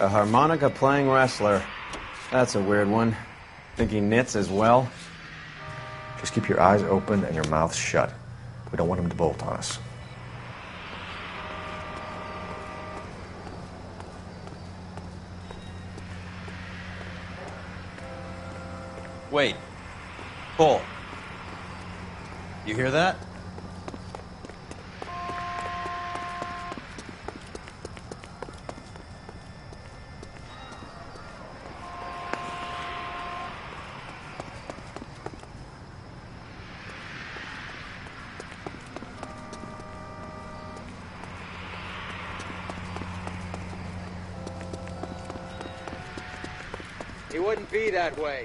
A harmonica-playing wrestler. That's a weird one. Think he knits as well? Just keep your eyes open and your mouth shut. We don't want him to bolt on us. Wait. Bull. You hear that? He wouldn't be that way.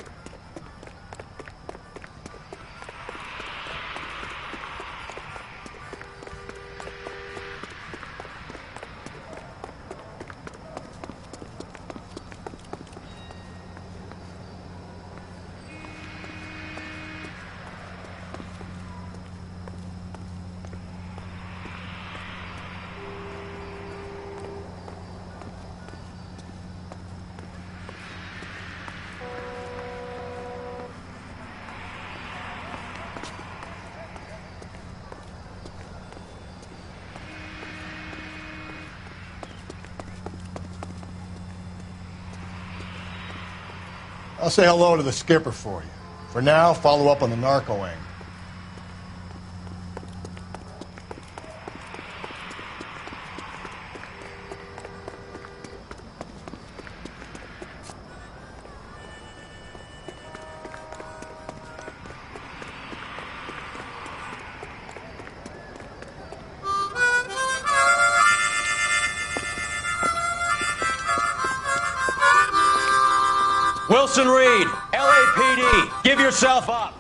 I'll say hello to the skipper for you. For now, follow up on the narco angle. Wilson Reed, LAPD, give yourself up.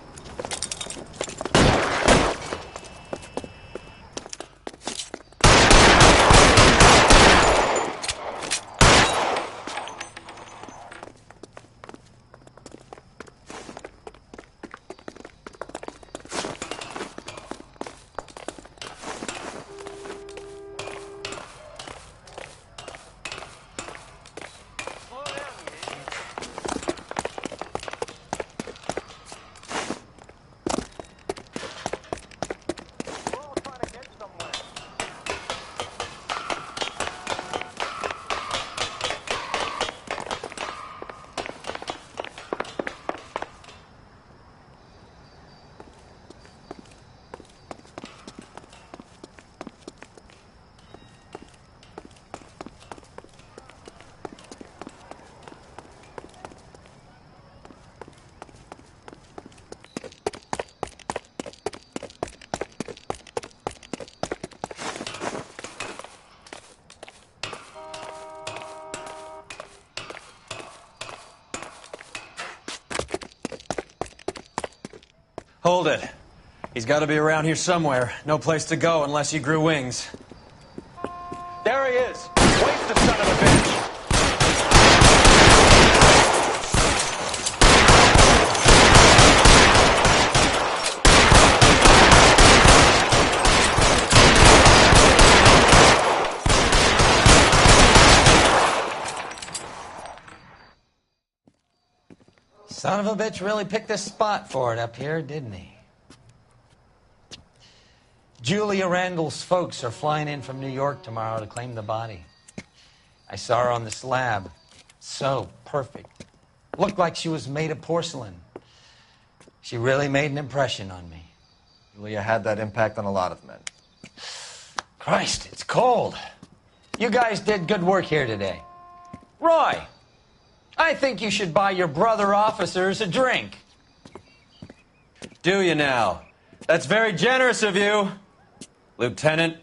Hold it. He's got to be around here somewhere. No place to go unless he grew wings. There he is! Waste the son of a bitch! Son of a bitch really picked this spot for it up here, didn't he? Julia Randall's folks are flying in from New York tomorrow to claim the body. I saw her on the slab. So perfect. Looked like she was made of porcelain. She really made an impression on me. Julia had that impact on a lot of men. Christ, it's cold. You guys did good work here today. Roy, I think you should buy your brother officers a drink. Do you now? That's very generous of you, Lieutenant.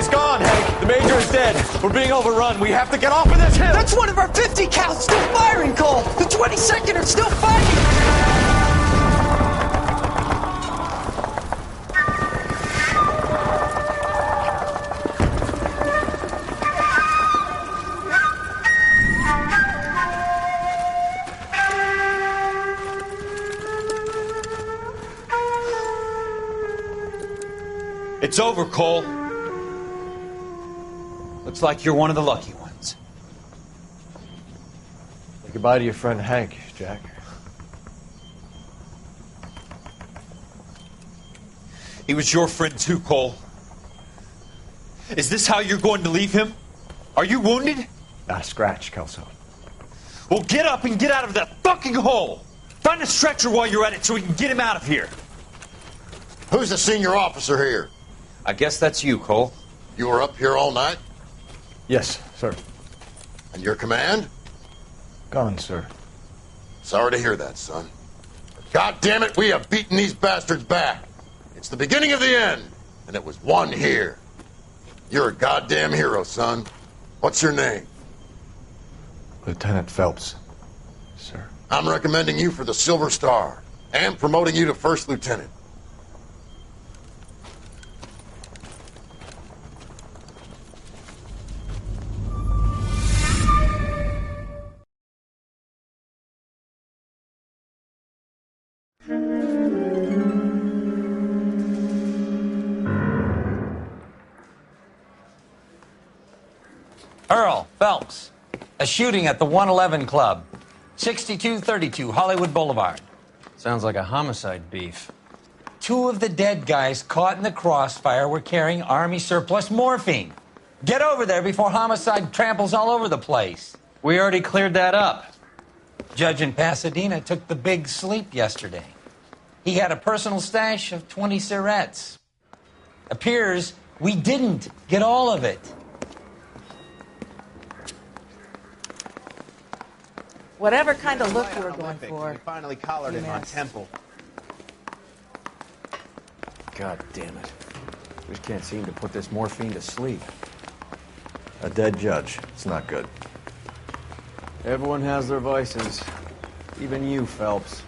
He's gone, Hank. The Major is dead. We're being overrun. We have to get off of this hill. That's one of our 50 cals still firing, Cole. The 22nd are still fighting. It's over, Cole. Looks like you're one of the lucky ones. Say goodbye to your friend Hank, Jack. He was your friend too, Cole. Is this how you're going to leave him? Are you wounded? Scratch, Kelso. Well, get up and get out of that fucking hole. Find a stretcher while you're at it so we can get him out of here. Who's the senior officer here? I guess that's you, Cole. You were up here all night? Yes, sir. And your command? Gone, sir. Sorry to hear that, son. God damn it, we have beaten these bastards back. It's the beginning of the end, and it was one here. You're a goddamn hero, son. What's your name? Lieutenant Phelps, sir. I'm recommending you for the Silver Star and promoting you to First Lieutenant. Earl Phelps, a shooting at the 111 Club, 6232 Hollywood Boulevard. Sounds like a homicide beef. 2 of the dead guys caught in the crossfire were carrying Army surplus morphine. Get over there before homicide tramples all over the place. We already cleared that up. Judge in Pasadena took the big sleep yesterday. He had a personal stash of 20 cigarettes. Appears we didn't get all of it. Whatever kind of look you were going for. We finally collared him on Temple. God damn it. We just can't seem to put this morphine to sleep. A dead judge. It's not good. Everyone has their vices. Even you, Phelps.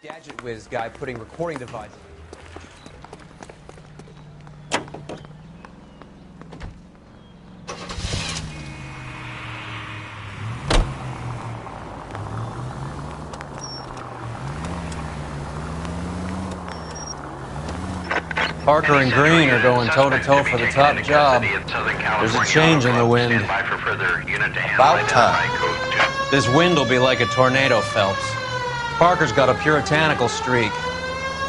Gadget whiz guy putting recording devices. Parker and Green are going toe-to-toe for the top job. There's a change in the wind. About time. This wind will be like a tornado, Phelps. Parker's got a puritanical streak.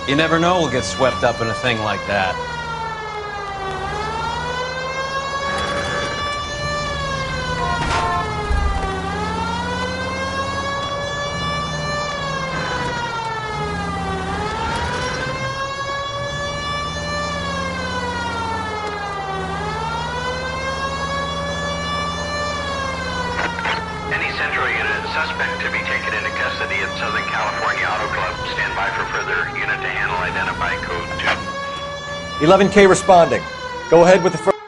You never know we'll get swept up in a thing like that. Suspect to be taken into custody at Southern California Auto Club. Stand by for further unit to handle. Identify code 2. 11K responding. Go ahead with the first.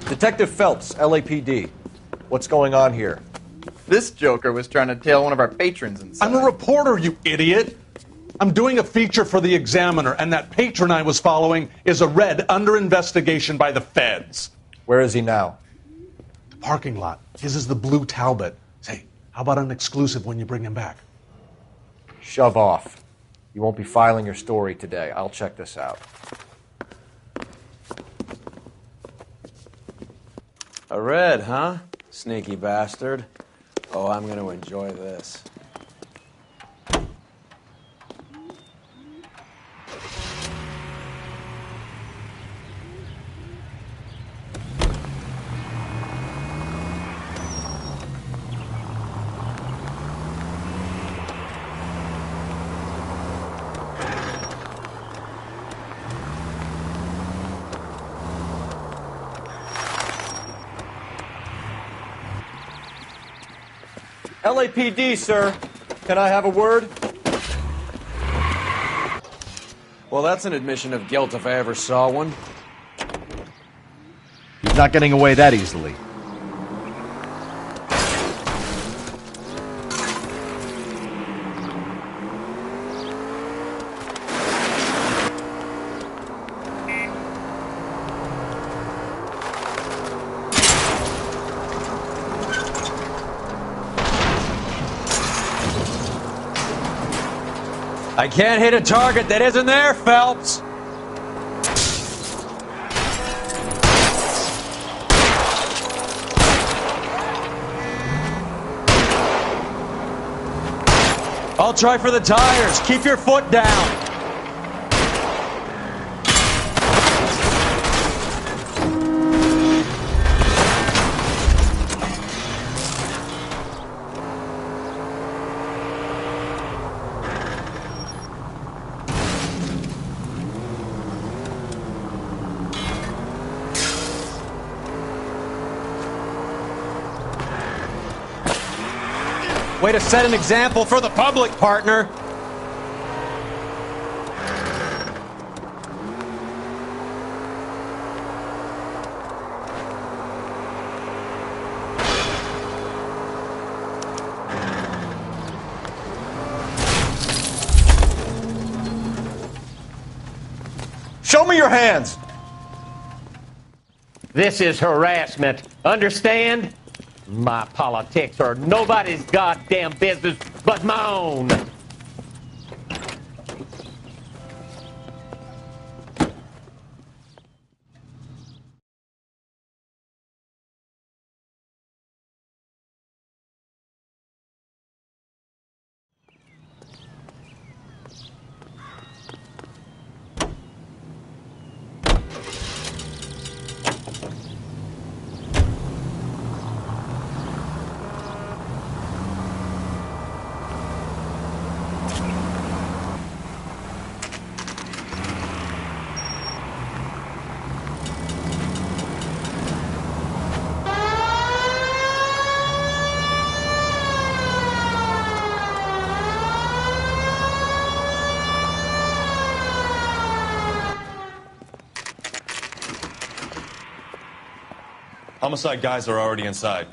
Detective Phelps, LAPD. What's going on here? This joker was trying to tail one of our patrons inside. I'm a reporter, you idiot. I'm doing a feature for the Examiner, and that patron I was following is a red under investigation by the feds. Where is he now? parking lot. His is the blue Talbot. Say, how about an exclusive when you bring him back? Shove off. You won't be filing your story today. I'll check this out. A red, huh? Sneaky bastard. Oh, I'm gonna enjoy this. LAPD, sir. Can I have a word? Well, that's an admission of guilt if I ever saw one. He's not getting away that easily. I can't hit a target that isn't there, Phelps! I'll try for the tires. Keep your foot down. Way to set an example for the public, partner. Show me your hands! This is harassment. Understand? My politics are nobody's goddamn business but my own. Homicide guys are already inside.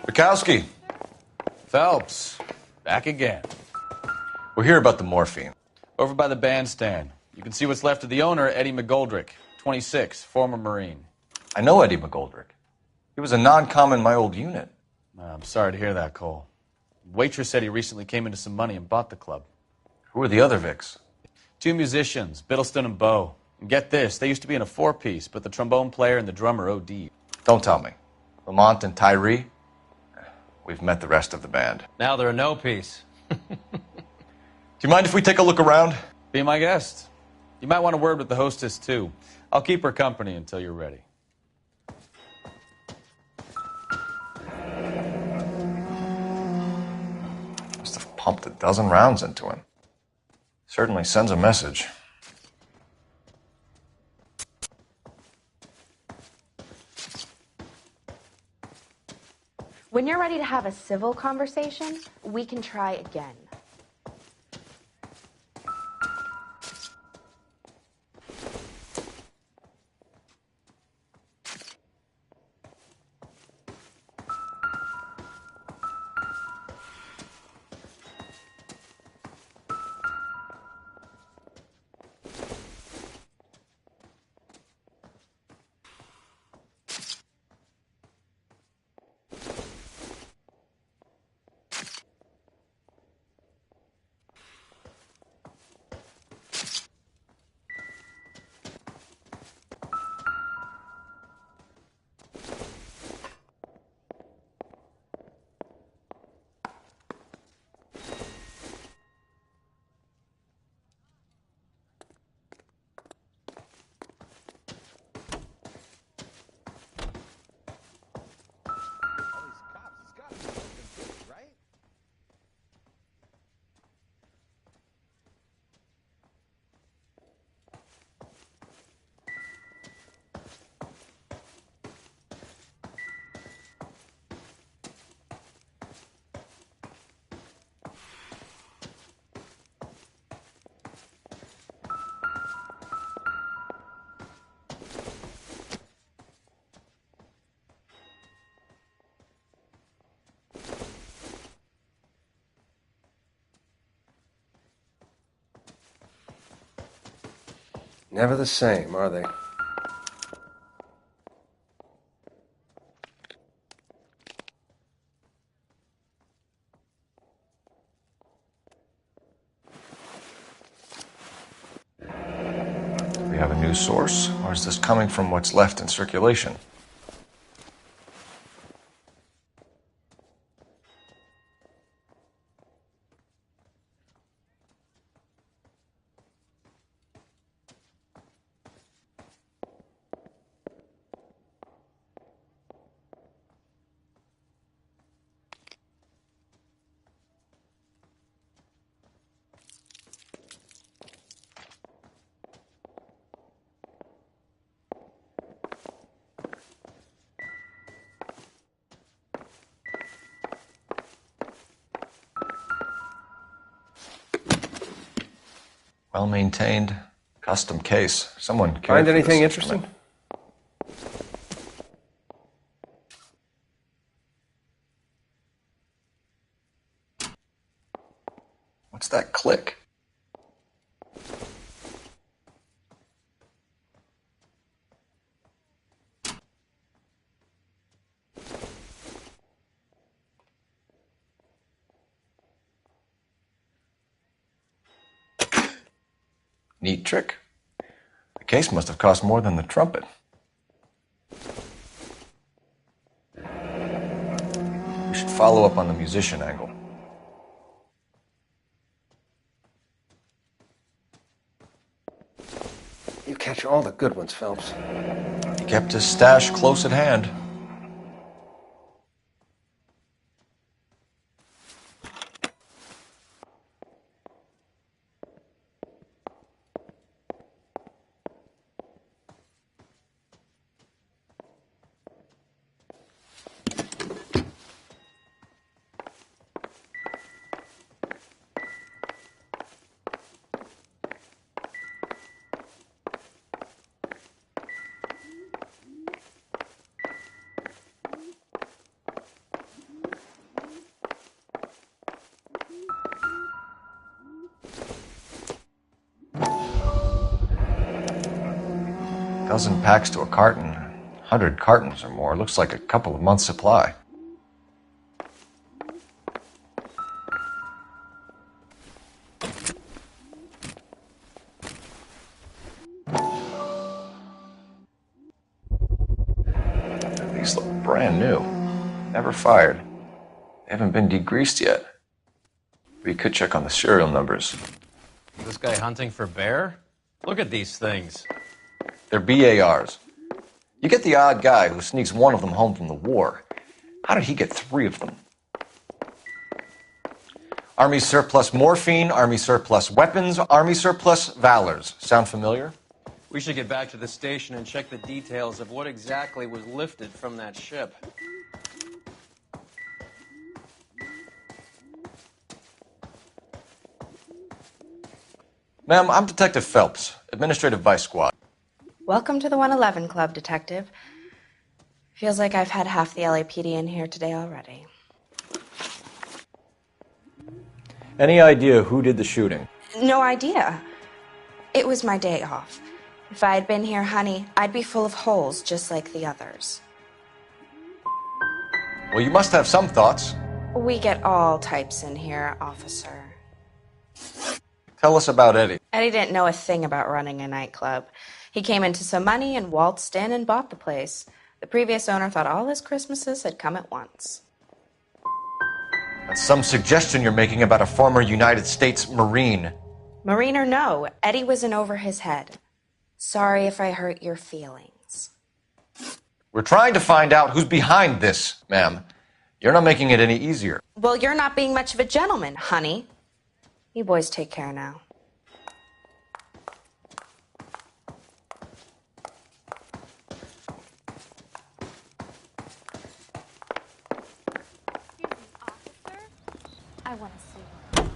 Bukowski. Phelps, back again. We're here about the morphine. Over by the bandstand. You can see what's left of the owner, Eddie McGoldrick, 26, former Marine. I know Eddie McGoldrick. He was a non-com in my old unit. I'm sorry to hear that, Cole. Waitress said he recently came into some money and bought the club. Who are the other Vics? 2 musicians, Biddleston and Bo. And get this, they used to be in a 4-piece, but the trombone player and the drummer OD'd. Don't tell me. Lamont and Tyree? We've met the rest of the band. Now they're a no-piece. Do you mind if we take a look around? Be my guest. You might want a word with the hostess, too. I'll keep her company until you're ready. Must have pumped a dozen rounds into him. Certainly sends a message. When you're ready to have a civil conversation, we can try again. Never the same, are they? Do we have a new source, or is this coming from what's left in circulation? Well-maintained, custom case. Someone cared Find for anything this interesting? instrument. What's that click? Neat trick. The case must have cost more than the trumpet. We should follow up on the musician angle. You catch all the good ones, Phelps. He kept his stash close at hand. Dozen packs to a carton, 100 cartons or more. Looks like a couple of months' supply. These look brand new. Never fired. They haven't been degreased yet. We could check on the serial numbers. Is this guy hunting for bear? Look at these things. They're BARs. You get the odd guy who sneaks one of them home from the war. How did he get 3 of them? Army surplus morphine, Army surplus weapons, Army surplus valors. Sound familiar? We should get back to the station and check the details of what exactly was lifted from that ship. Ma'am, I'm Detective Phelps, Administrative Vice Squad. Welcome to the 111 Club, Detective. Feels like I've had half the LAPD in here today already. Any idea who did the shooting? No idea. It was my day off. If I had been here, honey, I'd be full of holes just like the others. Well, you must have some thoughts. We get all types in here, officer. Tell us about Eddie. Eddie didn't know a thing about running a nightclub. He came into some money and waltzed in and bought the place. The previous owner thought all his Christmases had come at once. That's some suggestion you're making about a former United States Marine. Marine or no, Eddie was in over his head. Sorry if I hurt your feelings. We're trying to find out who's behind this, ma'am. You're not making it any easier. Well, you're not being much of a gentleman, honey. You boys take care now. I want to see you.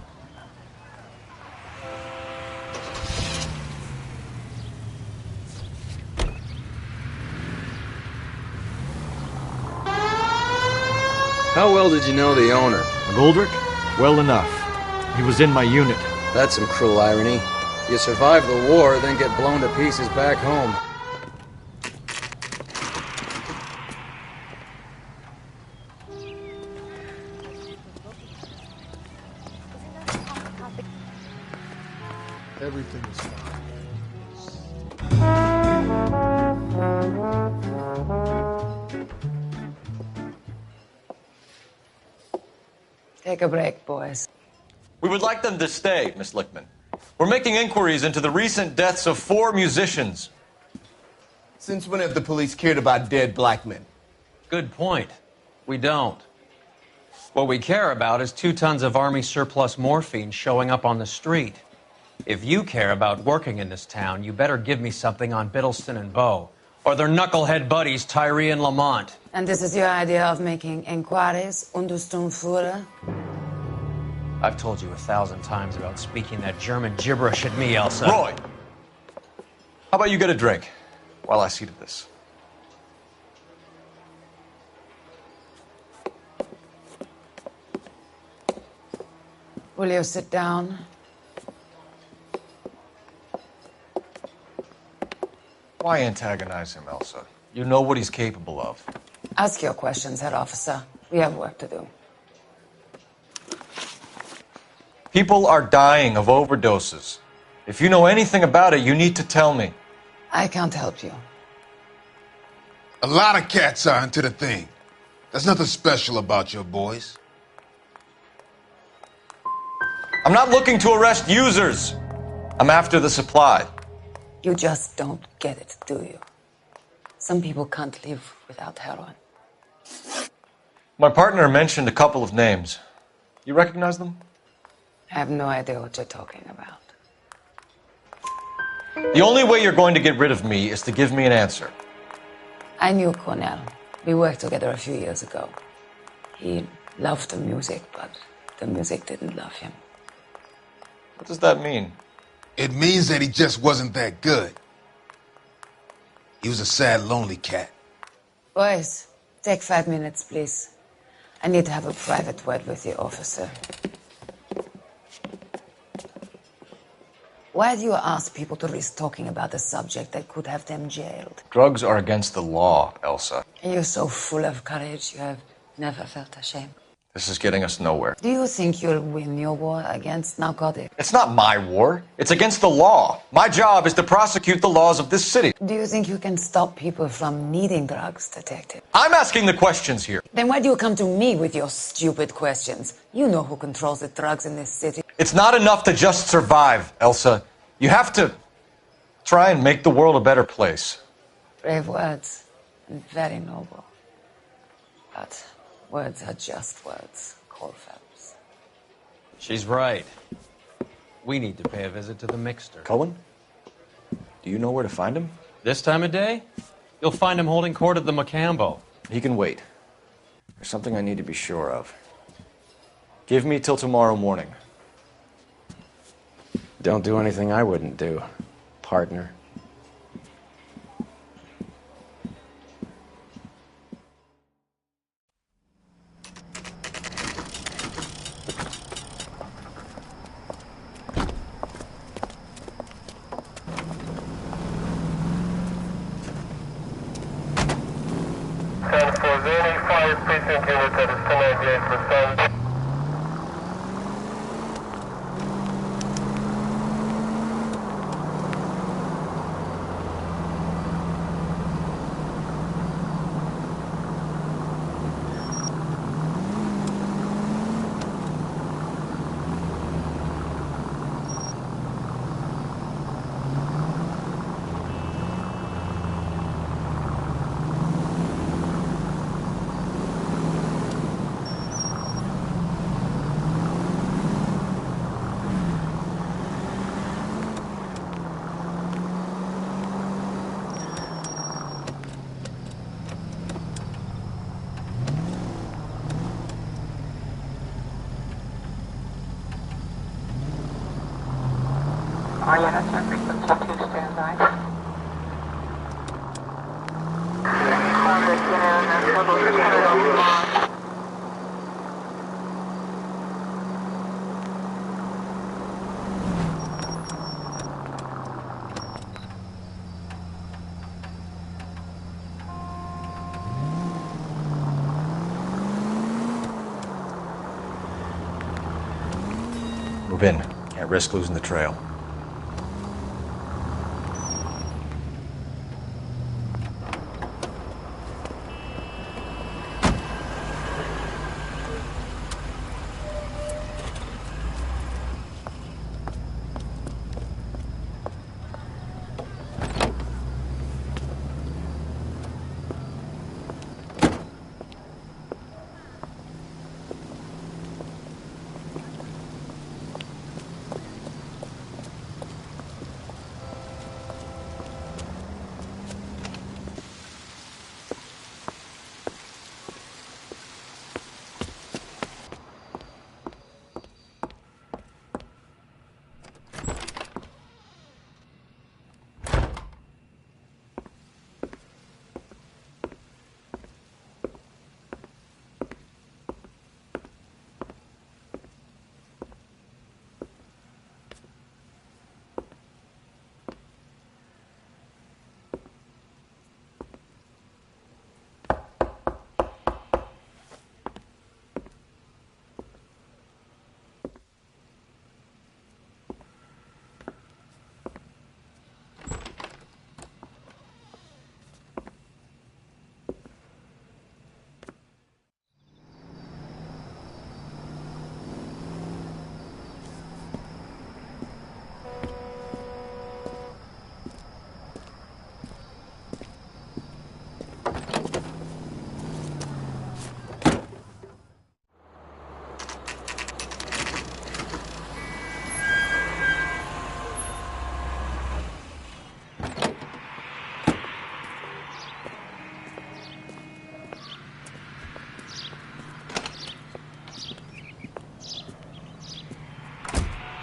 How well did you know the owner? McGoldrick? Well enough. He was in my unit. That's some cruel irony. You survive the war, then get blown to pieces back home. Everything is fine. Take a break, boys. We would like them to stay, Miss Lickman. We're making inquiries into the recent deaths of 4 musicians. Since when have the police cared about dead black men? Good point. We don't. What we care about is 2 tons of Army surplus morphine showing up on the street. If you care about working in this town, you better give me something on Biddleston and Bow, or their knucklehead buddies Tyree and Lamont. And this is your idea of making inquiries, Untersturmführer? I've told you 1,000 times about speaking that German gibberish at me, Elsa. Roy! How about you get a drink while I see to this? Will you sit down? Why antagonize him, Elsa? You know what he's capable of. Ask your questions, Herr Officer. We have work to do. People are dying of overdoses. If you know anything about it, you need to tell me. I can't help you. A lot of cats are into the thing. There's nothing special about your boys. I'm not looking to arrest users. I'm after the supply. You just don't get it, do you? Some people can't live without heroin. My partner mentioned a couple of names. You recognize them? I have no idea what you're talking about. The only way you're going to get rid of me is to give me an answer. I knew Cornell. We worked together a few years ago. He loved the music, but the music didn't love him. What does that mean? It means that he just wasn't that good. He was a sad, lonely cat. Boys, take 5 minutes, please. I need to have a private word with the officer. Why do you ask people to risk talking about a subject that could have them jailed? Drugs are against the law, Elsa. You're so full of courage, you have never felt ashamed. This is getting us nowhere. Do you think you'll win your war against narcotics? It's not my war. It's against the law. My job is to prosecute the laws of this city. Do you think you can stop people from needing drugs, Detective? I'm asking the questions here. Then why do you come to me with your stupid questions? You know who controls the drugs in this city. It's not enough to just survive, Elsa. You have to try and make the world a better place. Brave words, and very noble. But words are just words, Cole Phelps. She's right. We need to pay a visit to the Mixter. Cohen? Do you know where to find him? This time of day? You'll find him holding court at the Macambo. He can wait. There's something I need to be sure of. Give me till tomorrow morning. Don't do anything I wouldn't do, partner. Move in. Can't risk losing the trail.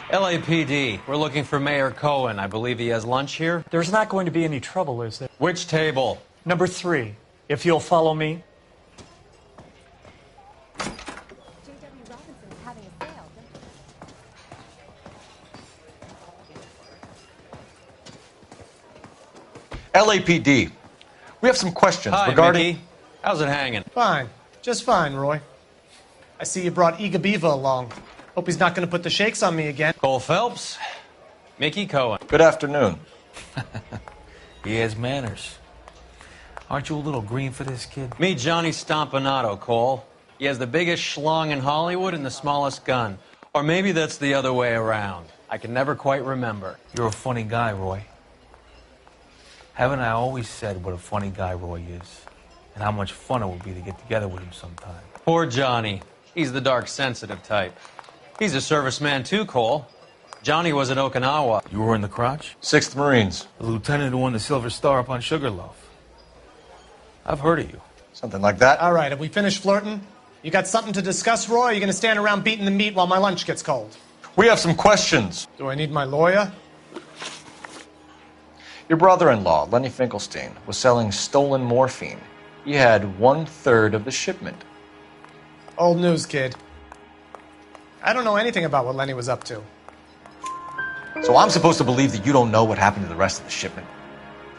LAPD, we're looking for Mayor Cohen. I believe he has lunch here. There's not going to be any trouble, is there? Which table? Number 3, if you'll follow me. LAPD, we have some questions regarding... Mickey. How's it hanging? Fine. Just fine, Roy. I see you brought Iga Beaver along. Hope he's not going to put the shakes on me again. Cole Phelps, Mickey Cohen. Good afternoon. He has manners. Aren't you a little green for this kid? Meet Johnny Stompanato, Cole. He has the biggest schlong in Hollywood and the smallest gun. Or maybe that's the other way around. I can never quite remember. You're a funny guy, Roy. Haven't I always said what a funny guy Roy is? And how much fun it would be to get together with him sometime. Poor Johnny. He's the dark, sensitive type. He's a serviceman too, Cole. Johnny was at Okinawa. You were in the crotch? 6th Marines. The lieutenant who won the Silver Star up on Sugarloaf. I've heard of you. Something like that. All right, have we finished flirting? You got something to discuss, Roy, or are you going to stand around beating the meat while my lunch gets cold? We have some questions. Do I need my lawyer? Your brother-in-law, Lenny Finkelstein, was selling stolen morphine. He had 1/3 of the shipment. Old news, kid. I don't know anything about what Lenny was up to. So I'm supposed to believe that you don't know what happened to the rest of the shipment?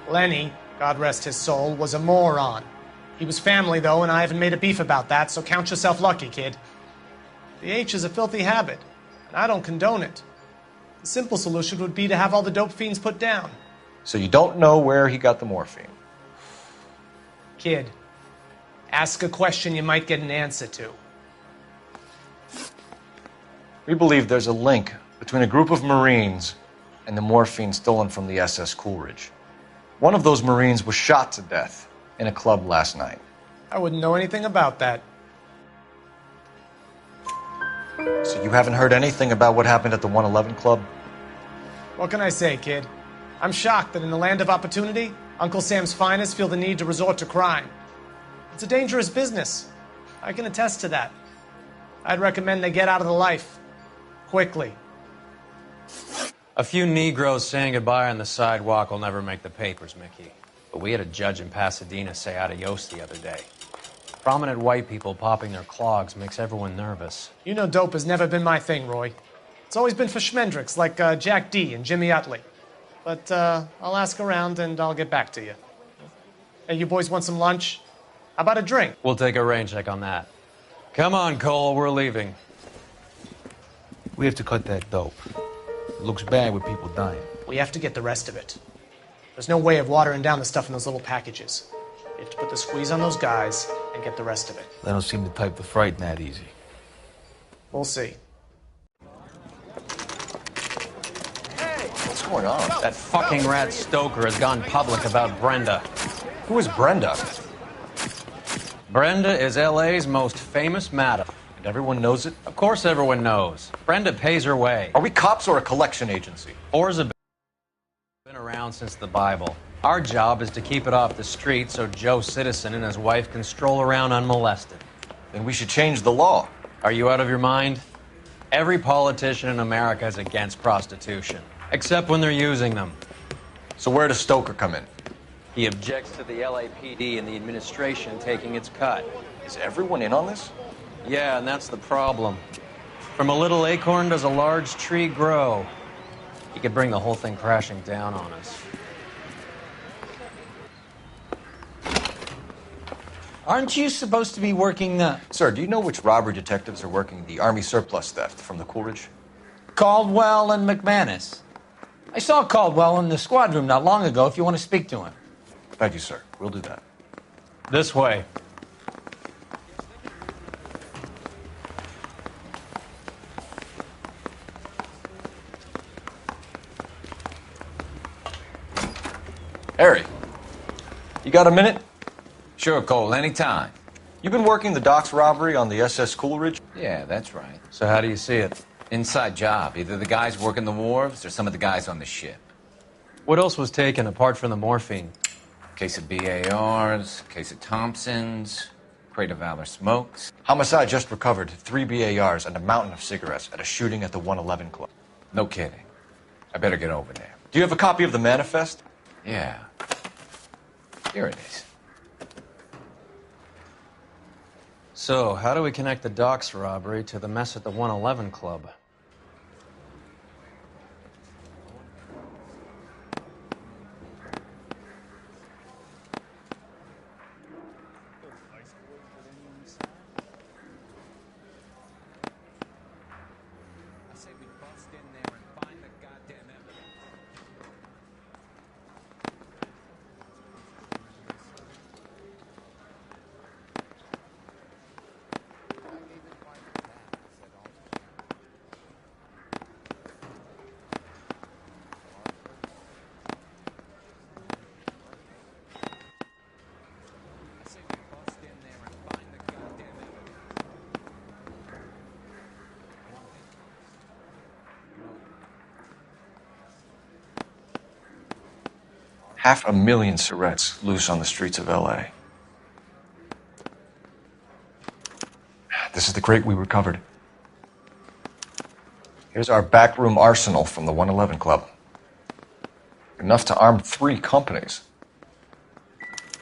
Lenny, God rest his soul, was a moron. He was family, though, and I haven't made a beef about that, so count yourself lucky, kid. The H is a filthy habit, and I don't condone it. The simple solution would be to have all the dope fiends put down. So you don't know where he got the morphine? Kid, ask a question you might get an answer to. We believe there's a link between a group of Marines and the morphine stolen from the SS Coolidge. One of those Marines was shot to death in a club last night. I wouldn't know anything about that. So you haven't heard anything about what happened at the 111 Club? What can I say, kid? I'm shocked that in the land of opportunity, Uncle Sam's finest feel the need to resort to crime. It's a dangerous business. I can attest to that. I'd recommend they get out of the life. Quickly. A few Negroes saying goodbye on the sidewalk will never make the papers, Mickey. But we had a judge in Pasadena say adios the other day. Prominent white people popping their clogs makes everyone nervous. You know dope has never been my thing, Roy. It's always been for schmendricks like Jack D. and Jimmy Utley. But I'll ask around and I'll get back to you. Hey, you boys want some lunch? How about a drink? We'll take a rain check on that. Come on, Cole, we're leaving. We have to cut that dope. It looks bad with people dying. We have to get the rest of it. There's no way of watering down the stuff in those little packages. We have to put the squeeze on those guys and get the rest of it. They don't seem the type to frighten that easy. We'll see. What's going on? That fucking rat Stoker has gone public about Brenda. Who is Brenda? Brenda is LA's most famous madam. And everyone knows it? Of course everyone knows. Brenda pays her way. Are we cops or a collection agency? Whores have been around since the Bible. Our job is to keep it off the street so Joe Citizen and his wife can stroll around unmolested. Then we should change the law. Are you out of your mind? Every politician in America is against prostitution, except when they're using them. So where does Stoker come in? He objects to the LAPD and the administration taking its cut. Is everyone in on this? Yeah, and that's the problem. From a little acorn does a large tree grow. He could bring the whole thing crashing down on us. Aren't you supposed to be working the... Sir, do you know which robbery detectives are working the Army surplus theft from the Coolidge? Caldwell and McManus. I saw Caldwell in the squad room not long ago if you want to speak to him. Thank you, sir. We'll do that. This way. Harry, you got a minute? Sure, Cole, anytime. You've been working the docks robbery on the SS Coolidge? Yeah, that's right. So how do you see it? Inside job. Either the guys working the wharves or some of the guys on the ship. What else was taken apart from the morphine? Case of BARs, case of Thompsons, crate of Valor smokes. Homicide just recovered 3 BARs and a mountain of cigarettes at a shooting at the 111 Club. No kidding. I better get over there. Do you have a copy of the manifest? Yeah. Here it is. So, how do we connect the docks robbery to the mess at the 111 Club? $500,000 cigarettes loose on the streets of LA. This is the crate we recovered. Here's our backroom arsenal from the 111 Club. Enough to arm 3 companies.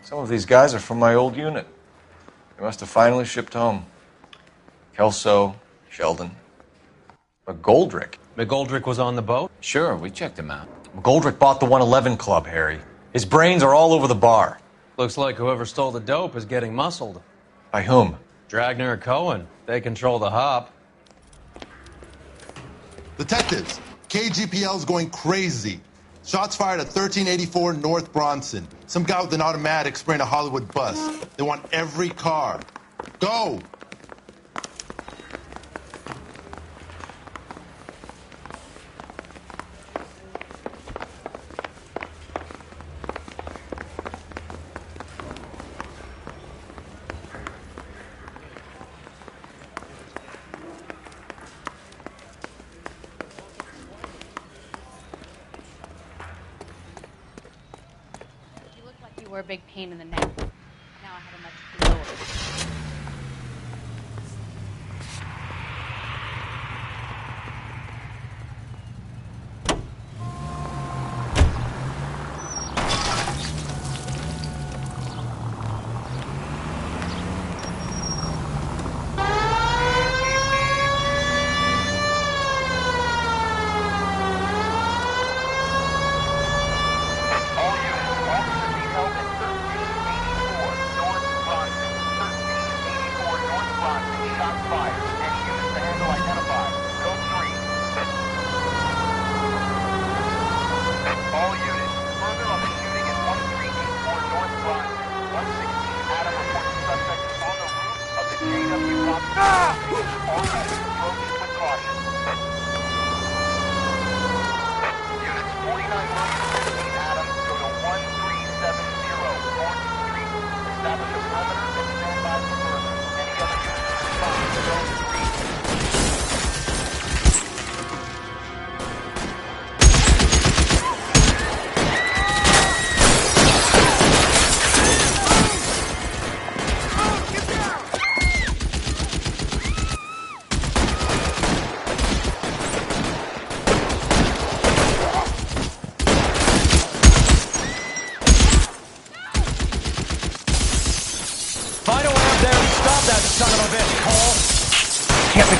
Some of these guys are from my old unit. They must have finally shipped home. Kelso, Sheldon, McGoldrick. McGoldrick was on the boat? Sure, we checked him out. McGoldrick bought the 111 Club, Harry. His brains are all over the bar. Looks like whoever stole the dope is getting muscled. By whom? Dragner or Cohen. They control the hop. Detectives, KGPL's going crazy. Shots fired at 1384 North Bronson. Some guy with an automatic spraying a Hollywood bus. They want every car. Go! Were a big pain in the neck. Now I have a much lower.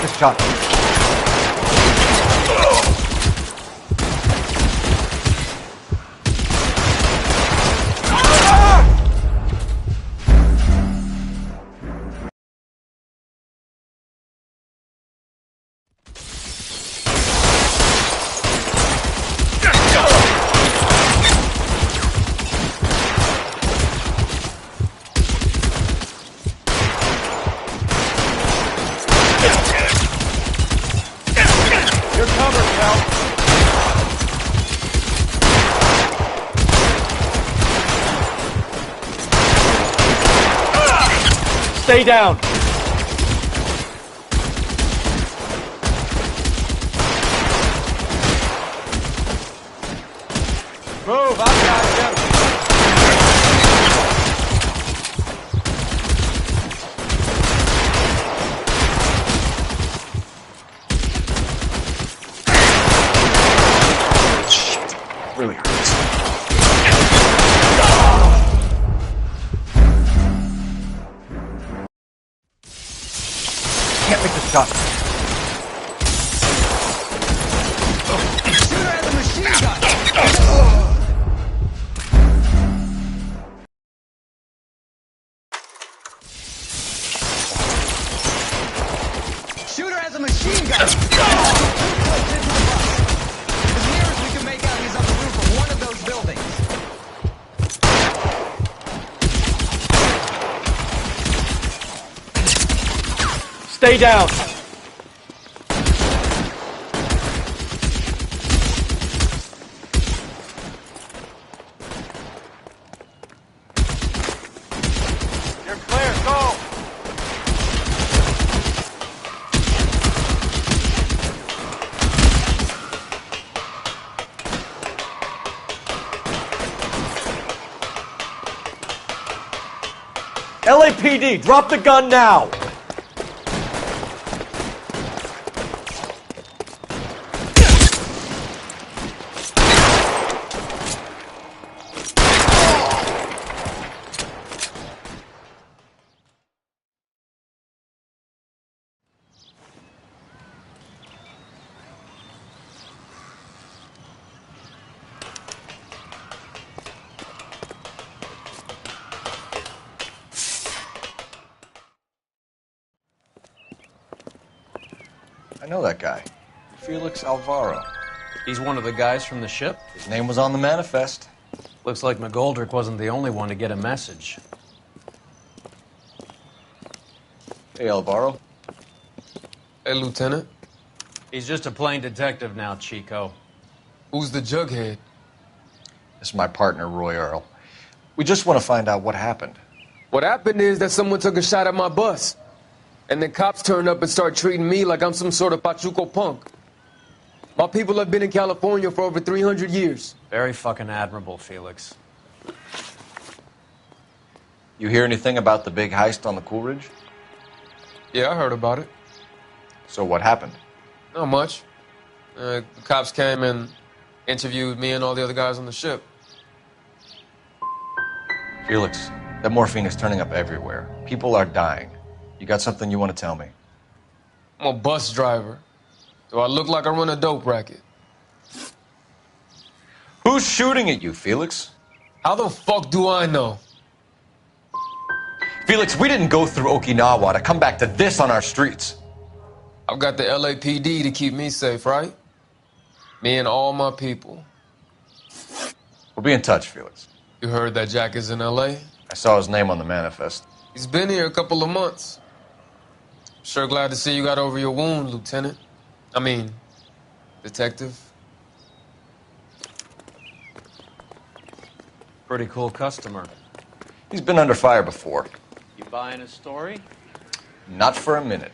the shot. You're covered, pal. Stay down. Move, I've got you. Really hurts. Can't make the shot. Shooter has a machine gun. Shooter has a machine gun. As near as we can make out, he's on the roof of one of those buildings. Stay down. You're clear. Go. LAPD, drop the gun now! I know that guy. Felix Alvaro. He's one of the guys from the ship? His name was on the manifest. Looks like McGoldrick wasn't the only one to get a message. Hey, Alvaro. Hey, Lieutenant. He's just a plain detective now, Chico. Who's the jughead? This is my partner, Roy Earl. We just want to find out what happened. What happened is that someone took a shot at my bus. And then cops turned up and start treating me like I'm some sort of Pachuco punk. My people have been in California for over 300 years. Very fucking admirable, Felix. You hear anything about the big heist on the Coolidge? Yeah, I heard about it. So what happened? Not much. The cops came and interviewed me and all the other guys on the ship. Felix, that morphine is turning up everywhere. People are dying. You got something you want to tell me? I'm a bus driver. Do I look like I run a dope racket? Who's shooting at you, Felix? How the fuck do I know? Felix, we didn't go through Okinawa to come back to this on our streets. I've got the LAPD to keep me safe, right? Me and all my people. We'll be in touch, Felix. You heard that Jack is in LA? I saw his name on the manifest. He's been here a couple of months. Sure glad to see you got over your wound, Lieutenant. I mean, Detective. Pretty cool customer. He's been under fire before. You buying his story? Not for a minute.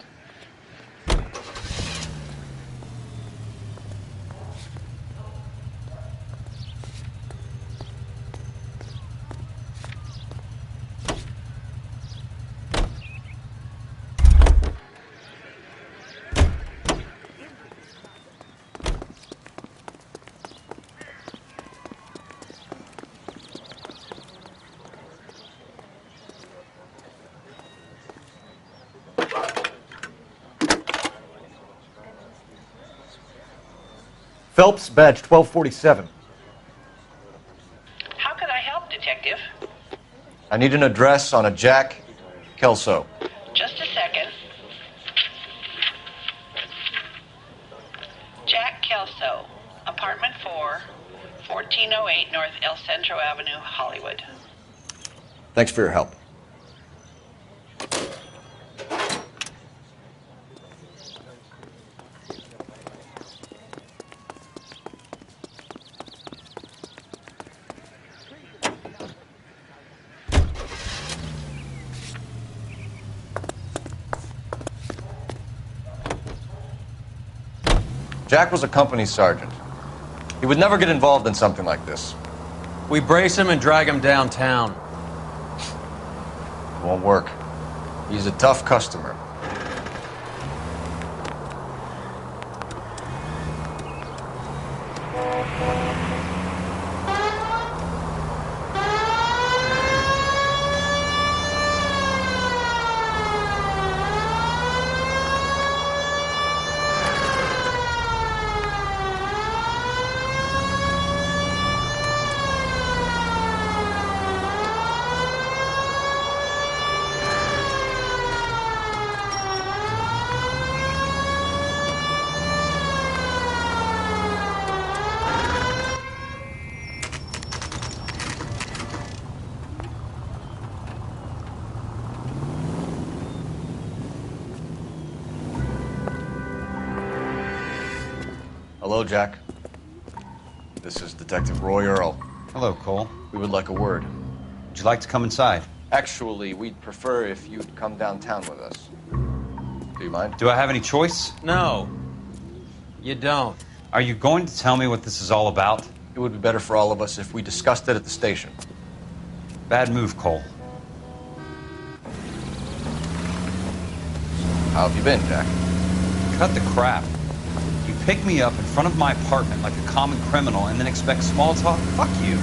Phelps, badge 1247. How can I help, Detective? I need an address on a Jack Kelso. Just a second. Jack Kelso, apartment 4, 1408 North El Centro Avenue, Hollywood. Thanks for your help. Jack was a company sergeant. He would never get involved in something like this. We brace him and drag him downtown. It won't work. He's a tough customer. Hello, Jack. This is Detective Roy Earl. Hello, Cole. We would like a word. Would you like to come inside? Actually, we'd prefer if you'd come downtown with us. Do you mind? Do I have any choice? No, you don't. Are you going to tell me what this is all about? It would be better for all of us if we discussed it at the station. Bad move, Cole. How have you been, Jack? Cut the crap. You pick me up in front of my apartment like a common criminal and then expect small talk? Fuck you.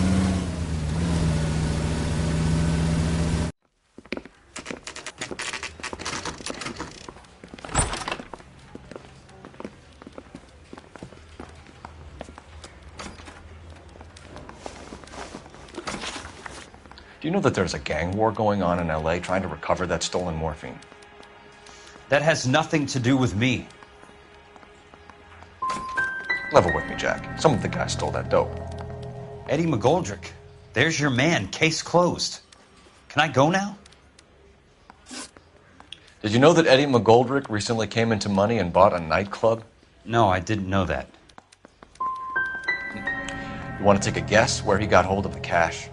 Do you know that there's a gang war going on in LA trying to recover that stolen morphine? That has nothing to do with me. Level with me, Jack. Some of the guys stole that dope. Eddie McGoldrick. There's your man. Case closed. Can I go now? Did you know that Eddie McGoldrick recently came into money and bought a nightclub? No, I didn't know that. You want to take a guess where he got hold of the cash?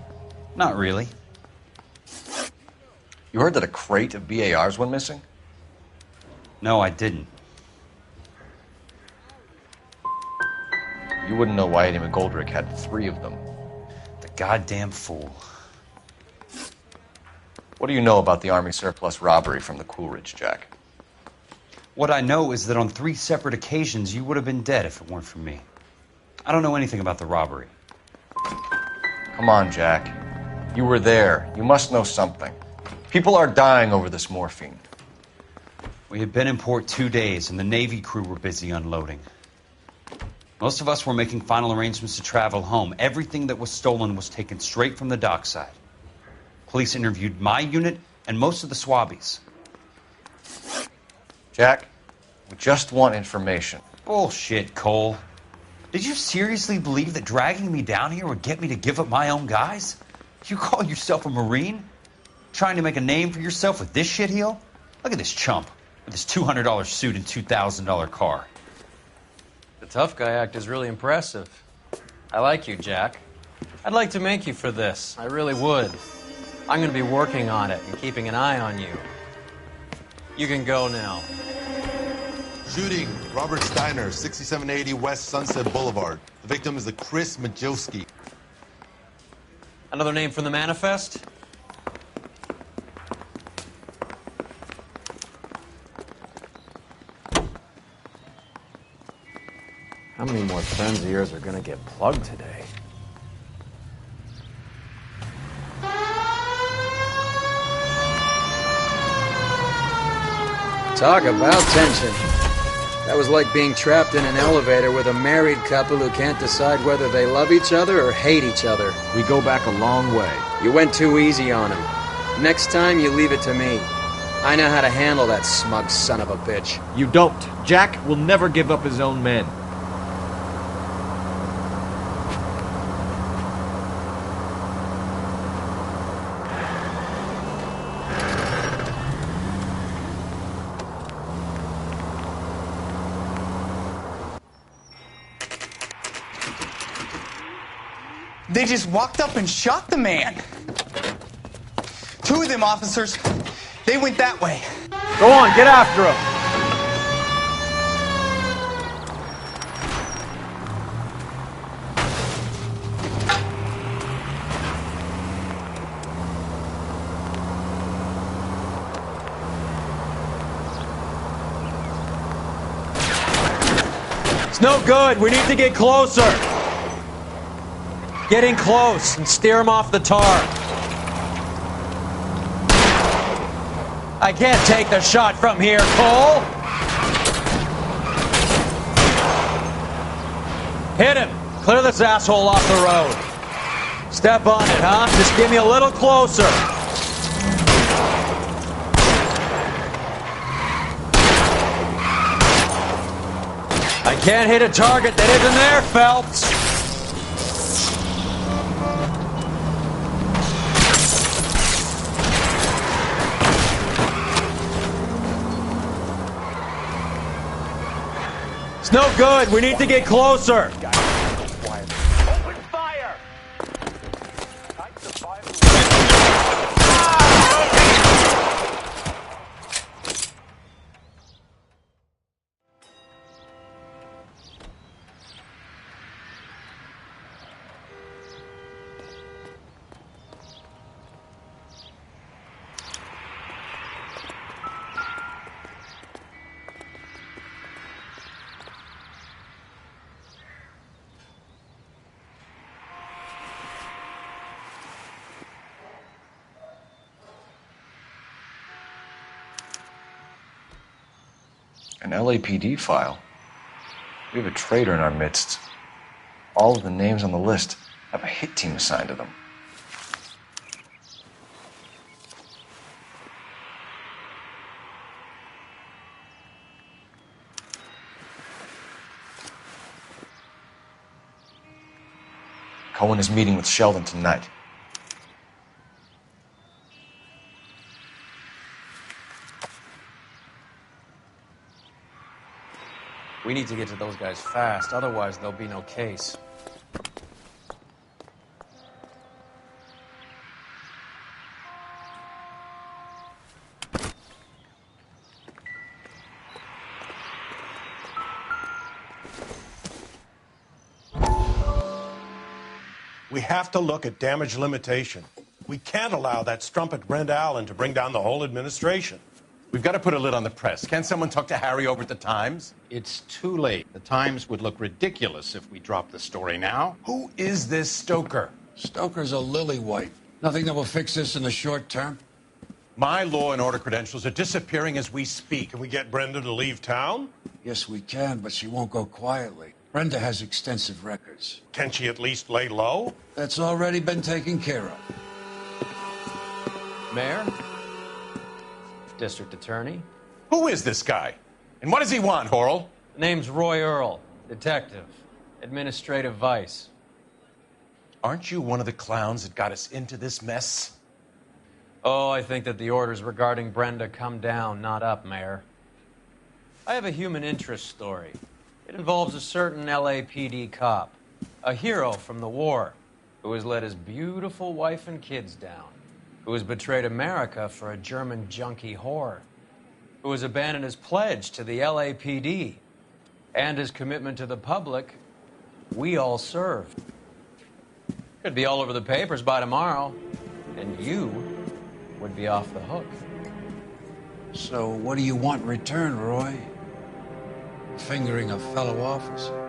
Not really. You heard that a crate of BARs went missing? No, I didn't. You wouldn't know why Eddie McGoldrick had 3 of them. The goddamn fool. What do you know about the Army surplus robbery from the Coolidge, Jack? What I know is that on 3 separate occasions you would have been dead if it weren't for me. I don't know anything about the robbery. Come on, Jack. You were there. You must know something. People are dying over this morphine. We had been in port 2 days and the Navy crew were busy unloading. Most of us were making final arrangements to travel home. Everything that was stolen was taken straight from the dockside. Police interviewed my unit and most of the swabbies. Jack, we just want information. Bullshit, Cole. Did you seriously believe that dragging me down here would get me to give up my own guys? You call yourself a Marine? Trying to make a name for yourself with this shitheel? Look at this chump with his $200 suit and $2,000 car. The tough guy act is really impressive. I like you, Jack. I'd like to make you for this. I really would. I'm going to be working on it and keeping an eye on you. You can go now. Shooting, Robert Steiner, 6780 West Sunset Boulevard. The victim is a Chris Majowski. Another name from the manifest? How many more friends of yours are gonna get plugged today? Talk about tension. That was like being trapped in an elevator with a married couple who can't decide whether they love each other or hate each other. We go back a long way. You went too easy on him. Next time, you leave it to me. I know how to handle that smug son of a bitch. You don't. Jack will never give up his own men. They just walked up and shot the man. Two of them officers, they went that way. Go on, get after him. It's no good. We need to get closer. Getting close and steer him off the tar. I can't take the shot from here, Cole. Hit him. Clear this asshole off the road. Step on it, huh? Just give me a little closer. I can't hit a target that isn't there, Phelps. It's no good. We need to get closer. Open fire! An LAPD file. We have a traitor in our midst. All of the names on the list have a hit team assigned to them. Cohen is meeting with Sheldon tonight. We need to get to those guys fast, otherwise there'll be no case. We have to look at damage limitation. We can't allow that strumpet Brent Allen to bring down the whole administration. We've got to put a lid on the press. Can't someone talk to Harry over at the Times? It's too late. The Times would look ridiculous if we dropped the story now. Who is this Stoker? Stoker's a lily-white. Nothing that will fix this in the short term. My law and order credentials are disappearing as we speak. Can we get Brenda to leave town? Yes, we can, but she won't go quietly. Brenda has extensive records. Can she at least lay low? That's already been taken care of. Mayor? District Attorney? Who is this guy? And what does he want, Horrell? Name's Roy Earl, detective, administrative vice. Aren't you one of the clowns that got us into this mess? Oh, I think that the orders regarding Brenda come down, not up, Mayor. I have a human interest story. It involves a certain LAPD cop, a hero from the war, who has let his beautiful wife and kids down, who has betrayed America for a German junkie whore, who has abandoned his pledge to the LAPD and his commitment to the public we all served. Could be all over the papers by tomorrow, and you would be off the hook. So what do you want in return, Roy? Fingering a fellow officer?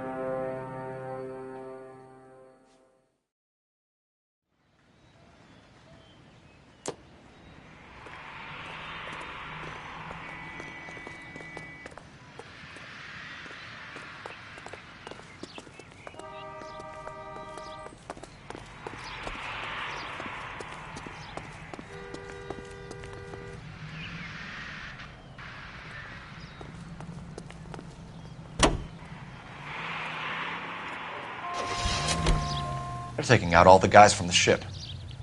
taking out all the guys from the ship.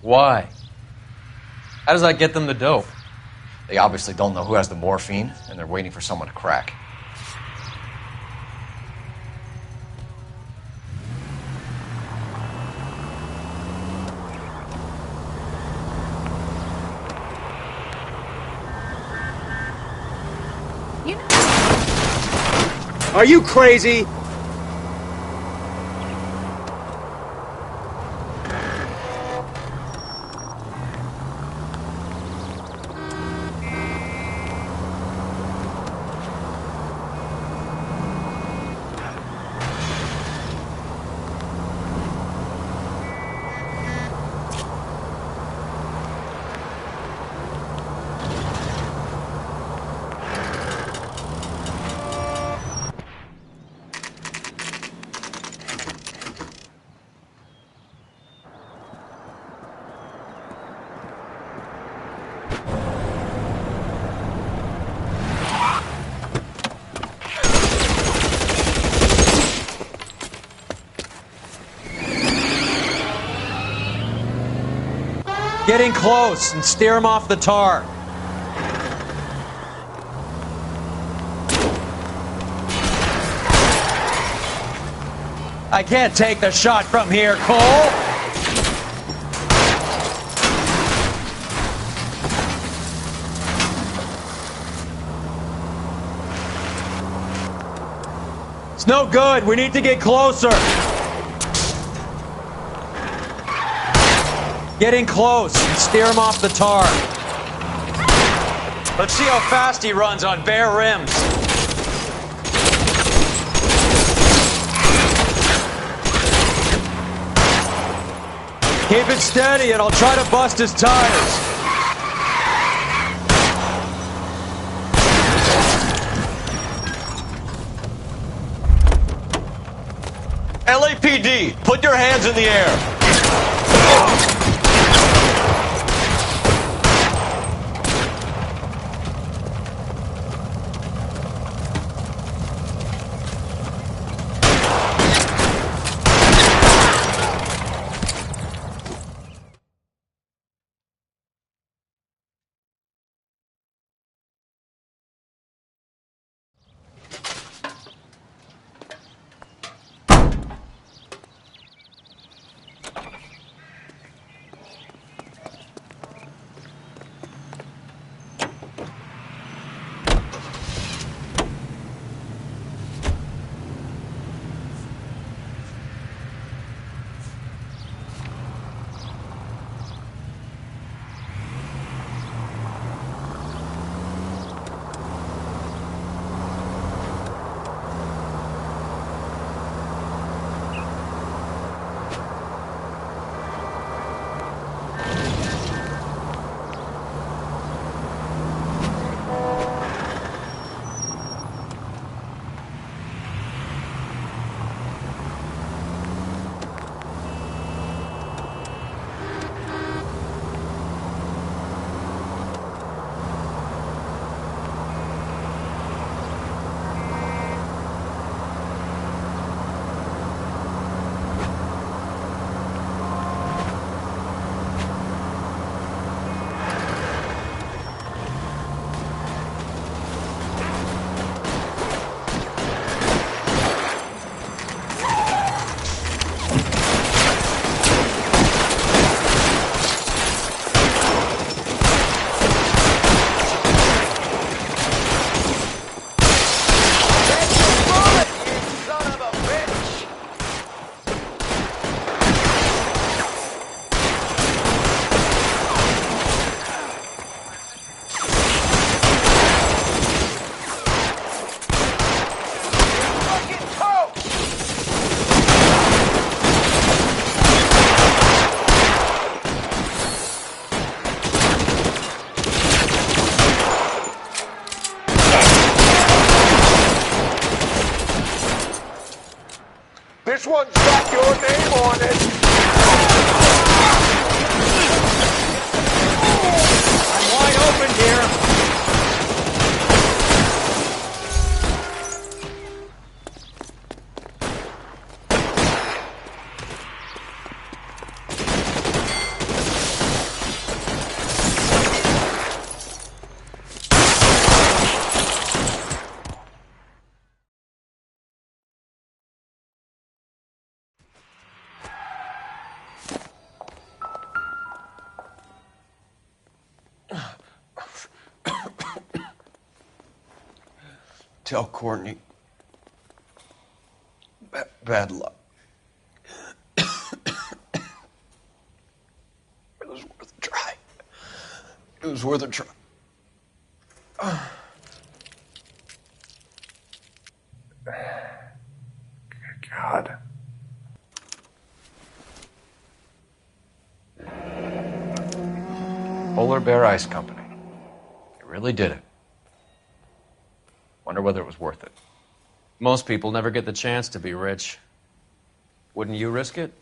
Why? How does that get them the dope? They obviously don't know who has the morphine, and they're waiting for someone to crack. Are you crazy? Get in close and steer him off the tar. I can't take the shot from here, Cole. It's no good. We need to get closer. Get in close and steer him off the tar. Let's see how fast he runs on bare rims. Keep it steady and I'll try to bust his tires. LAPD, put your hands in the air. This one's got your name on it. I'm wide open here. tell Courtney. Bad luck. It was worth a try. It was worth a try. God. Polar Bear Ice Company. You really did it. Wonder whether it was worth it. Most people never get the chance to be rich. Wouldn't you risk it?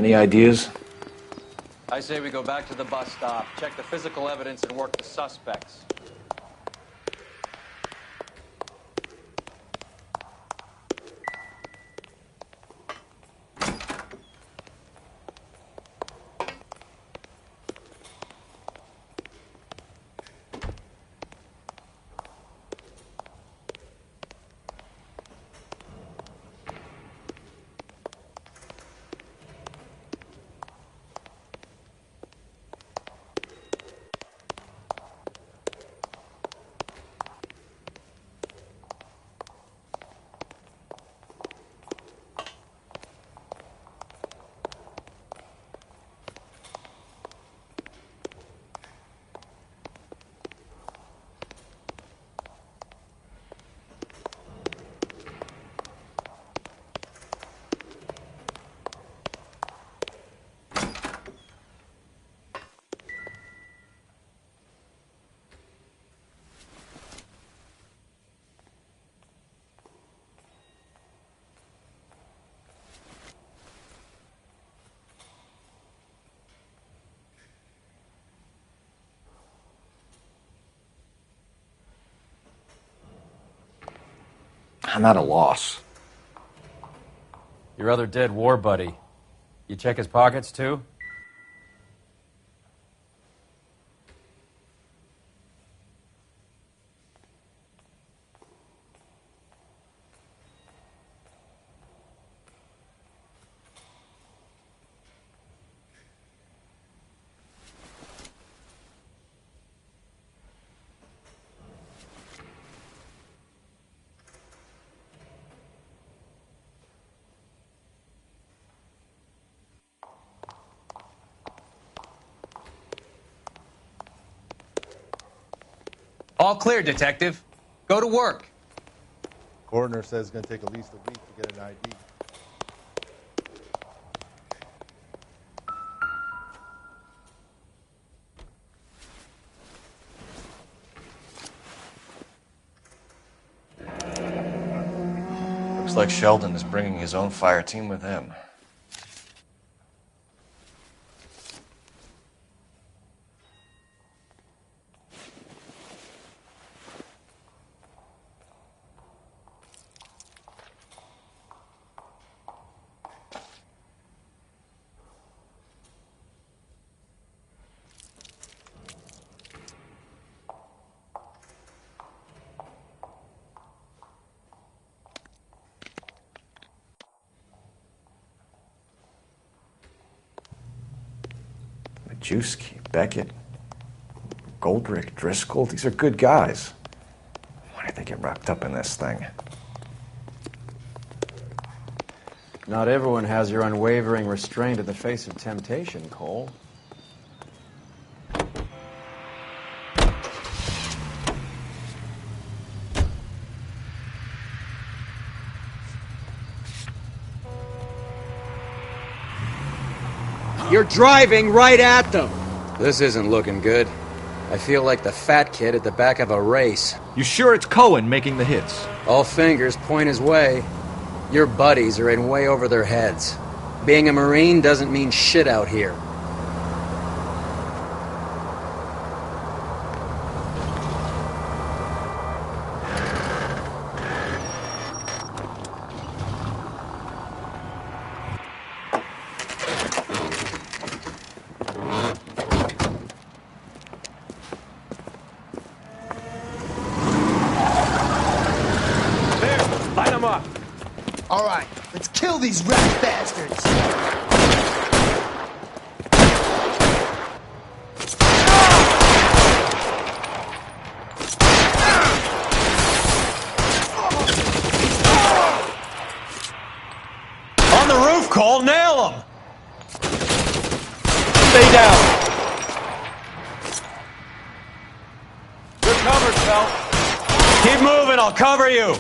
Any ideas? I say we go back to the bus stop, check the physical evidence, and work the suspects. I'm at a loss. Your other dead war buddy. You check his pockets, too? All clear, Detective. Go to work. Coroner says it's going to take at least a week to get an ID. Looks like Sheldon is bringing his own fire team with him. Majewski, Beckett, Goldrick, Driscoll, these are good guys. Why did they get wrapped up in this thing? Not everyone has your unwavering restraint in the face of temptation, Cole. You're driving right at them. This isn't looking good. I feel like the fat kid at the back of a race. You sure it's Cohen making the hits? All fingers point his way. Your buddies are in way over their heads. Being a Marine doesn't mean shit out here. Line them up. All right, let's kill these rat bastards. On the roof, Cole. Nail them. Stay down. You're covered, Phelps. Keep moving. I'll cover you.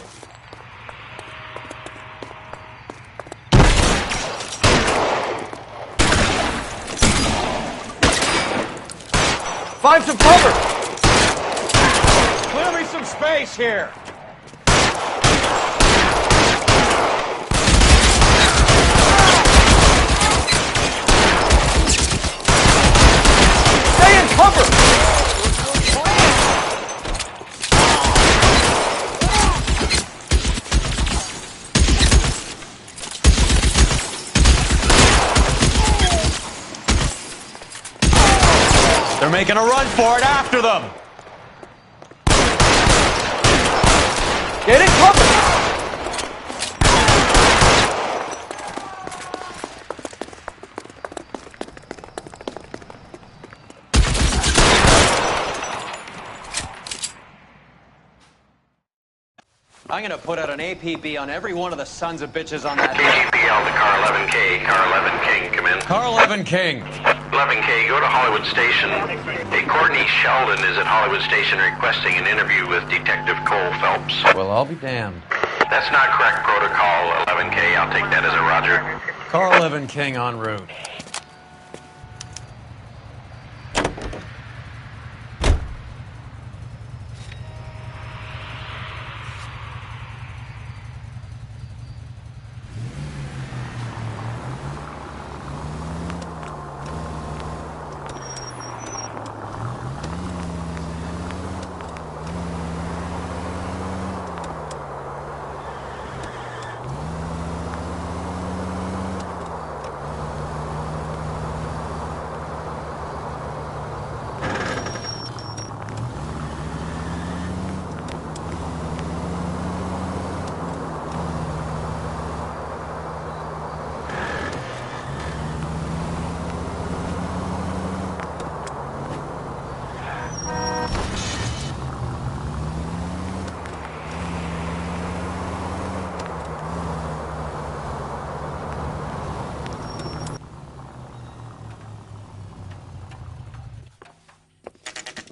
Find some cover! Clear me some space here. Stay in cover! They're making a run for it. After them. Get in cover! I'm gonna put out an APB on every one of the sons of bitches on that. KGPL to car 11K. Car 11 King, come in. Car 11 King. 11K, go to Hollywood Station. Hey, Courtney Sheldon is at Hollywood Station requesting an interview with Detective Cole Phelps. Well, I'll be damned. That's not correct protocol, 11K. I'll take that as a roger. Car 11 King en route.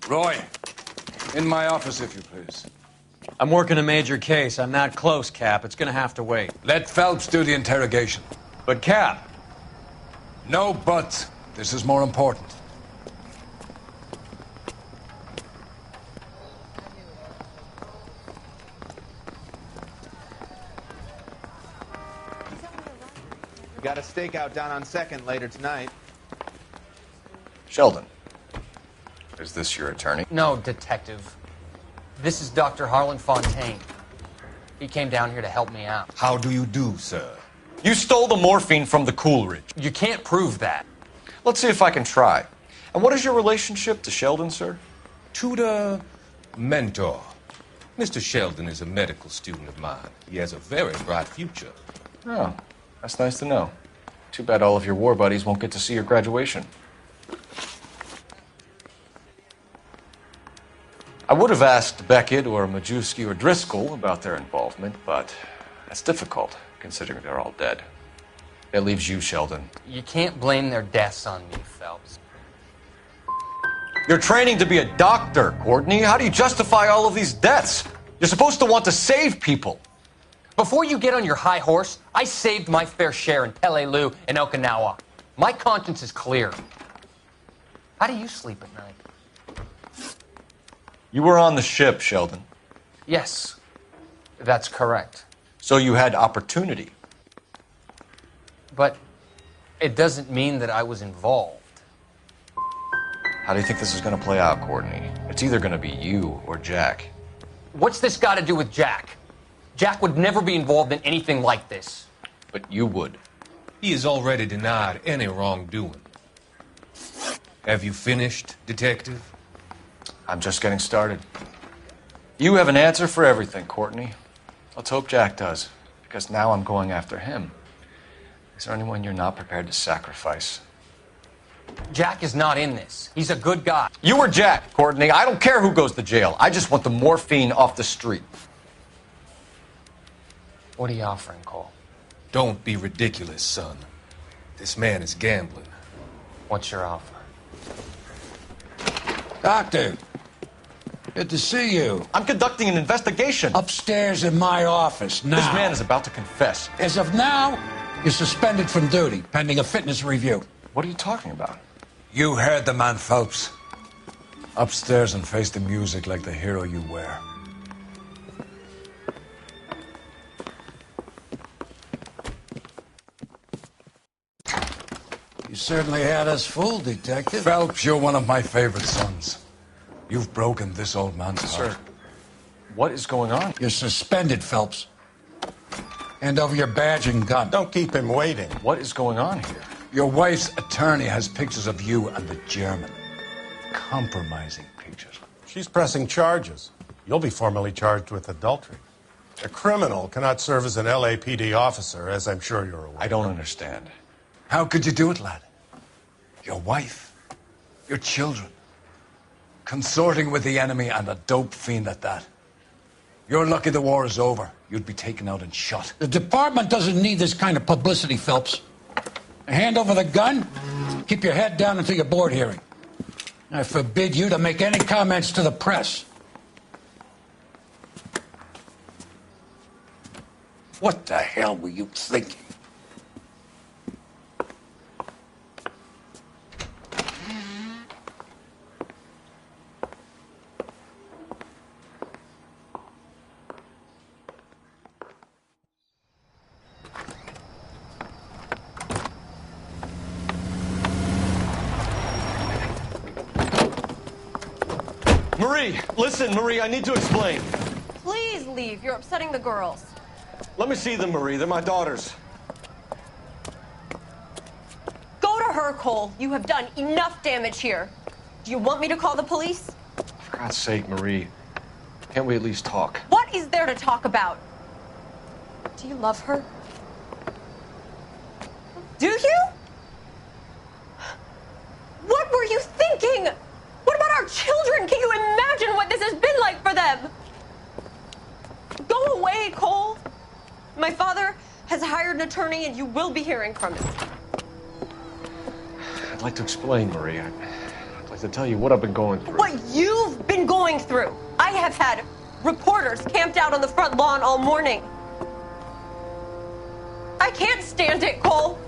Roy, in my office, if you please. I'm working a major case. I'm not close, Cap. It's gonna have to wait. Let Phelps do the interrogation. But, Cap. No buts. This is more important. We got a stakeout down on 2nd later tonight. Sheldon, is this your attorney? No, detective. This is Dr. Harlan Fontaine. He came down here to help me out. How do you do, sir? You stole the morphine from the Coolidge. You can't prove that. Let's see if I can try. And what is your relationship to Sheldon, sir? Tutor, mentor. Mr. Sheldon is a medical student of mine. He has a very bright future. Oh, that's nice to know. Too bad all of your war buddies won't get to see your graduation. I would have asked Beckett or Majewski or Driscoll about their involvement, but that's difficult, considering they're all dead. That leaves you, Sheldon. You can't blame their deaths on me, Phelps. You're training to be a doctor, Courtney. How do you justify all of these deaths? You're supposed to want to save people. Before you get on your high horse, I saved my fair share in Peleliu and Okinawa. My conscience is clear. How do you sleep at night? You were on the ship, Sheldon. Yes, that's correct. So you had opportunity. But it doesn't mean that I was involved. How do you think this is going to play out, Courtney? It's either going to be you or Jack. What's this got to do with Jack? Jack would never be involved in anything like this. But you would. He has already denied any wrongdoing. Have you finished, Detective? I'm just getting started. You have an answer for everything, Courtney. Let's hope Jack does, because now I'm going after him. Is there anyone you're not prepared to sacrifice? Jack is not in this. He's a good guy. You or Jack, Courtney. I don't care who goes to jail. I just want the morphine off the street. What are you offering, Cole? Don't be ridiculous, son. This man is gambling. What's your offer? Doctor, good to see you. I'm conducting an investigation. Upstairs in my office now. This man is about to confess. As of now, you're suspended from duty, pending a fitness review. What are you talking about? You heard the man, Phelps. Upstairs and face the music like the hero you were. You certainly had us fooled, Detective. Phelps, you're one of my favorite sons. You've broken this old man's heart. Sir, what is going on? You're suspended, Phelps. Hand over your badge and gun. Don't keep him waiting. What is going on here? Your wife's attorney has pictures of you and the German. Compromising pictures. She's pressing charges. You'll be formally charged with adultery. A criminal cannot serve as an LAPD officer, as I'm sure you're aware. I don't understand. How could you do it, lad? Your wife, your children, consorting with the enemy and a dope fiend at that. You're lucky the war is over. You'd be taken out and shot. The department doesn't need this kind of publicity, Phelps. Hand over the gun, keep your head down until your board hearing. I forbid you to make any comments to the press. What the hell were you thinking? Marie, listen, Marie, I need to explain. Please leave. You're upsetting the girls. Let me see them, Marie. They're my daughters. Go to her, Cole. You have done enough damage here. Do you want me to call the police? For God's sake, Marie, can't we at least talk? What is there to talk about? Do you love her? Do you? What were you thinking? What about our children? Can you imagine what this has been like for them? Go away, Cole. My father has hired an attorney and you will be hearing from him. I'd like to explain, Marie. I'd like to tell you what I've been going through. What you've been going through. I have had reporters camped out on the front lawn all morning. I can't stand it, Cole.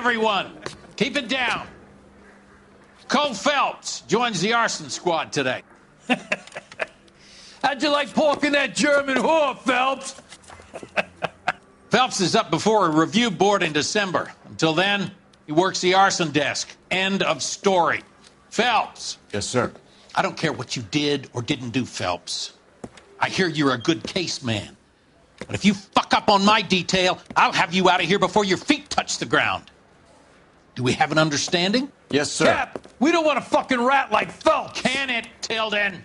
everyone. Keep it down. Cole Phelps joins the arson squad today. How'd you like pork in that German whore, Phelps? Phelps is up before a review board in December. Until then, he works the arson desk. End of story. Phelps. Yes, sir. I don't care what you did or didn't do, Phelps. I hear you're a good case man. But if you fuck up on my detail, I'll have you out of here before your feet touch the ground. Do we have an understanding? Yes, sir. Cap, we don't want a fucking rat like Phelps. Can it, Tilden?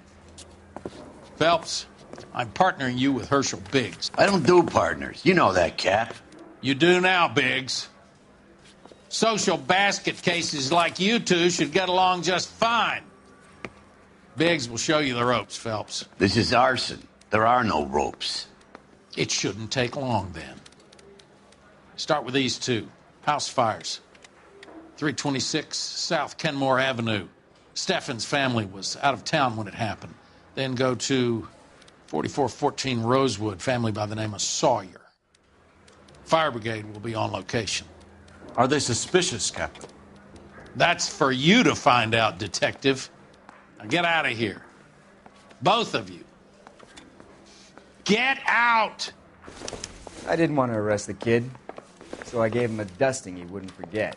Phelps, I'm partnering you with Herschel Biggs. I don't do partners. You know that, Cap. You do now, Biggs. Social basket cases like you two should get along just fine. Biggs will show you the ropes, Phelps. This is arson. There are no ropes. It shouldn't take long, then. Start with these two. House fires. 326 South Kenmore Avenue. Steffen's family was out of town when it happened. Then go to 4414 Rosewood, family by the name of Sawyer. Fire brigade will be on location. Are they suspicious, Captain? That's for you to find out, Detective. Now get out of here. Both of you. Get out! I didn't want to arrest the kid, so I gave him a dusting he wouldn't forget.